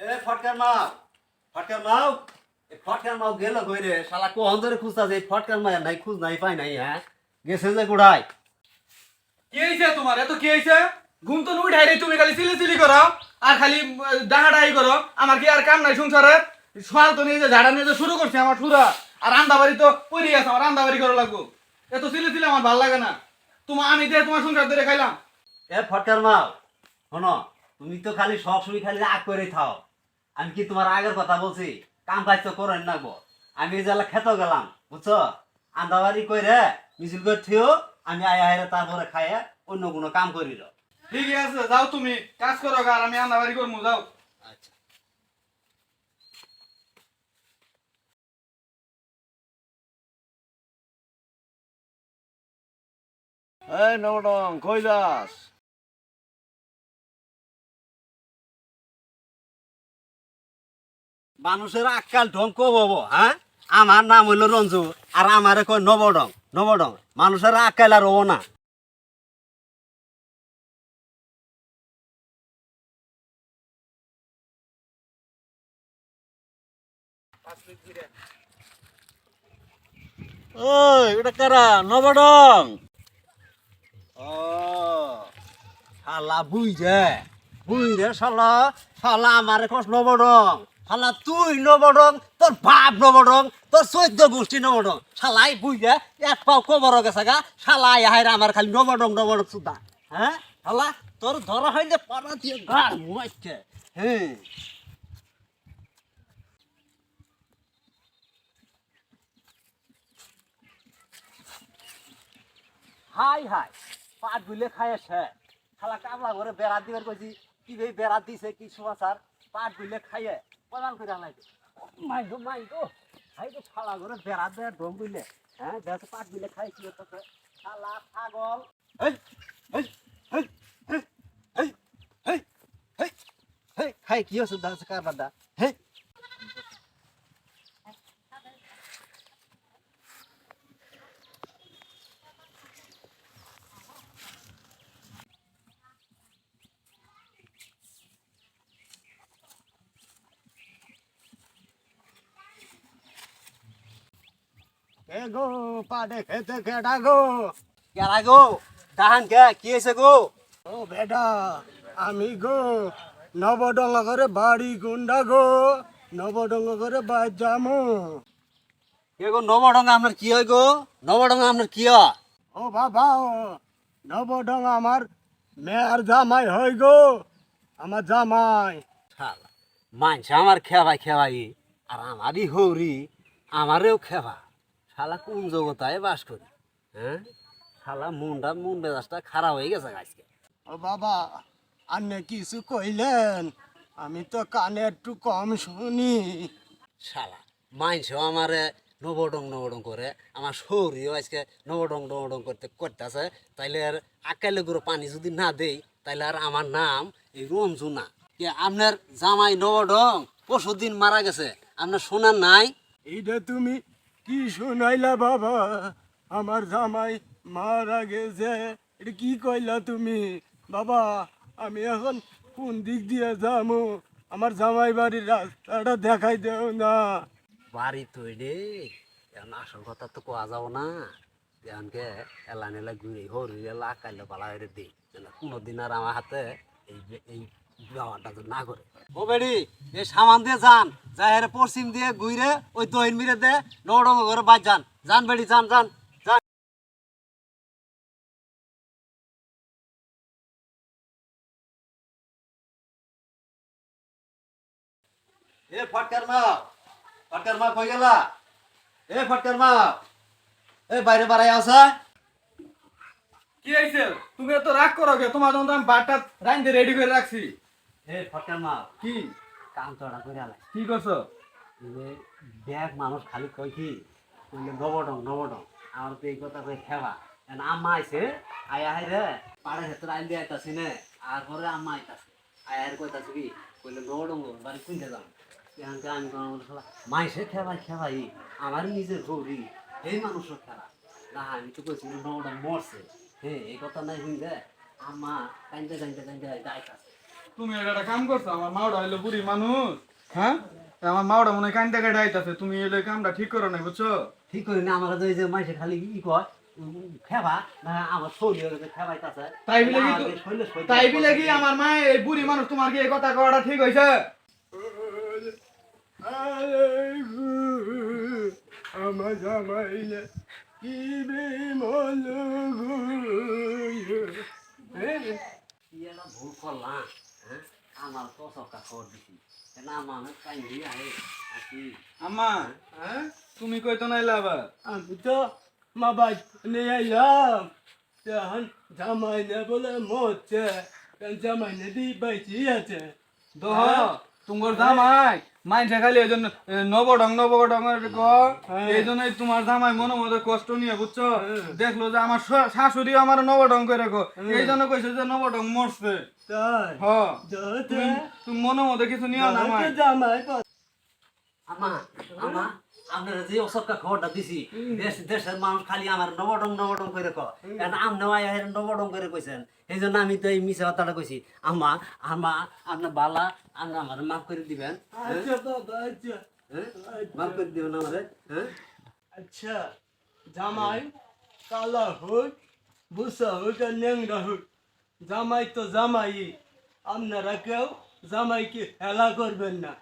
এ ফটকার মাও ফটকার মাও এ ফটকার মাও গেল কই রে শালা কোহন ধরে খুঁজতাছে এই ফটকার মায়ের নাই খুঁজ নাই পাই নাই হ্যাঁ গেছে যে গুড়াই কি হইছে তোমার এত কি হইছে ঘুম তো উঠাই রে তুমি খালি চিলি করো আর খালি ডাহাডাহি করো আমার কি আর কাম নাই সংসারে সোয়াল তো নিয়ে যে ঝাড়া নিয়ে যে শুরু করছে আমার সুরা আর রান্দাবাড়ি তো পড়ে গেছে আমার রান্দাবাড়ি করা লাগবো এত চিলি আমার ভাল লাগে না তোমার আমি দিয়ে তোমার সংসার ধরে খাইলাম এ ফটকার মাও শোনো তুমি তো খালি সব সময় খালি রাগ করে থাও আমি কি তোমার আগের কথা বলছি কাম কাজ তো করেন নাগবো আমি জেলা খেতে গেলাম বুঝছো আন্দাবাড়ি কইরে মিছিল করে থিও আমি আয়া হাইরে তারপরে খাইয়ে অন্য কোনো কাম করিল ঠিকই আছে যাও তুমি কাজ করো আর আমি রান্দাবাড়ি করবো যাও আচ্ছা এই নবডং কই যাস? মানুষের আকাল ঢং কব হ্যাঁ আমার নাম হইল রঞ্জু আর আমারে কয় নবডং নবডং মানুষের আকাল আর ও না ওই এটা কারা? নবডং? ও শালা বুই রে শালা শালা আমারে কস নবডং শালা তুই নবডং তোর বাপ নবডং তোর 14 গোষ্ঠী নবডং শালাই বুই রে এক পাও কবর গেছে গা শালা আইরা আমার খালি নবডং নবডং সুদা হ্যাঁ শালা তোর ধরা হইলে পাড়া দিয়ে গার মুইছে হ্যাঁ হাই হাই পাট গুলে খাইছে শালা কামলা ঘরে বেড়া দিবার কইছি কি ভাই বেড়া দিছে কি সমাচার পাট গুলে খাইয়ে প্রদান করে আনাইছে মাই গো হাই তো শালা ঘরে বেড়া দেয় ডম বুইলে হ্যাঁ দেখো পাট গুলে খাইছি তো শালা ছাগল এই এই এই এই এই এই এই খাই কি হচ্ছে দাস কার বাদা হে কে গো পাড়ে খেতে কেডা গো কেডা গো দাহান কে কি হয়েছে গো ও বেটা আমি গো নবডঙ্গা করে বাড়ি গুন্ডা গো নবডঙ্গা করে বাড়ি যামু। কে গো নবডঙ্গা আপনার কি হয় গো নবডঙ্গা আপনার কি হয় ও বাবা ও নবডঙ্গা আমার মেয়ের জামাই হই গো আমার জামাই। শালা মানছে আমার খেবাই আর আমারই হৌরি আমারেও খেবা শালা কোন জগতায় বাস করি হ্যাঁ শালা মন মেজাজটা খারাপ হয়ে গেছে আজকে ও বাবা আপনি কিছু কইলেন আমি তো কানে একটু কম শুনি। শালা মানছেও আমারে নবডং করে আমার শরীরও আজকে নবডং করতেছে তাইলে আর আকালে করে পানি যদি না দেই তাইলে আর আমার নাম এই রঞ্জু না কে আপনার জামাই নবডং পরশুদিন মারা গেছে আপনার শোনার নাই এইটা তুমি কি শুনাইলা বাবা? আমার জামাই মারা গেছে, এটা কি কইলা তুমি বাবা? আমি এখন কোন দিক দিয়ে যাবো? আমার জামাই বাড়ির রাস্তাটা দেখাই দেও না। বাড়ি তৈরি এখন আসল কথা তো কোয়া যাব না এখনকে এলা নেলা ঘুরে হরি এলা আকাইলে পালা হয়ে দিই কোনোদিন আর আমার হাতে এই ব্যবহারটা তো না করে ও বেড়ি এই সামান দিয়ে যান পশ্চিম দিয়ে ঘুরে ওই দহিন মিরে দে নডং ঘরে বাজ যান বেড়ি যান এ ফটকার মা কই গেলা এ ফটকার মা এ বাইরে বাড়াই আসা কি হয়েছে তুমি এত রাগ করো গে তোমার জন্য আমি বারটা রাইন্দে রেডি করে রাখছি এ ফটকার মা কি কাম তো ওরা করে আলাই কি করছো ব্যাগ মানুষ খালি কই কি কইলে নবডং আমার তো এই কথা কই খেবা আম্মা আইছে আয়া হাই রে পাড়ে হেতর আইন দিয়ে আইতাছি নে আর পরে আম্মা আইতাছে আয়ার কইতাছে কি কইলে নবডং বাড়ি কুইতে যাম এখানকে আমি কোনো মাইসে খেবাই আমার নিজের গৌরী এই মানুষের খেলা না আমি তো কইছি নবডং মরছে হ্যাঁ এই কথা নাই হইলে আম্মা কাইন্দে আইতাছে তুমি একটা কাম করছো, আমার মাওটা হইলো বুড়ি মানুষ, হ্যাঁ? আমার মাওটা মনে হয় কান্দা কাটা আইতাছে, তুমি এলে কামটা ঠিক করো নাই, বুঝছো? ঠিক করি না আমার যে মাইসে খালি ই কয় খেবা না আমার শরীর খেবাইতাছে তাই বিলে কি আমার মা এই বুড়ি মানুষ তোমার কি এই কথা কওয়াটা ঠিক হইছে? আমার জামাই না কি বিমল ভুল করলাম, হ্যাঁ আমার তো সবটা খবর দিছি না মানুষ কান্দি আরে আসি আম্মা, হ্যাঁ? তুমি কইতো নাইলা আবার? আমি তো মা বাজ নিয়ে এলাম তখন জামাই না বলে মরছে জামাই না দিয়ে বাইচি আছে দহ তোমার জামাই মাইনছে খালি এই জন্য নবডং এই জন্যই তোমার জামাই মনে মধ্যে কষ্ট নিয়ে, বুঝছো? দেখলো যে আমার শাশুড়ি আমার নবডং করে রেখো, এই জন্য কইছে যে নবডং মরছে। তাই হ তুমি মনে মধ্যে কিছু নিও না মাই। জামাই আমা আমা আপনারা যে অসবকা খবরটা দিছি দেশের মানুষ খালি আমার নবডং করে কয় কারণ আমনে নবডং করে কইছেন এই জন্য আমি তো এই মিশা কথাটা কইছি আমা আমা আপনার বালা আপনি আমার মাফ করে দিবেন, আচ্ছা বাবা আচ্ছা মাফ করে দিবেন আমারে, হ্যাঁ আচ্ছা জামাই কালা হোক বুসা হোক আর ন্যাংরা হোক জামাই তো জামাই, আপনারা কেউ জামাইকে হেলা করবেন না।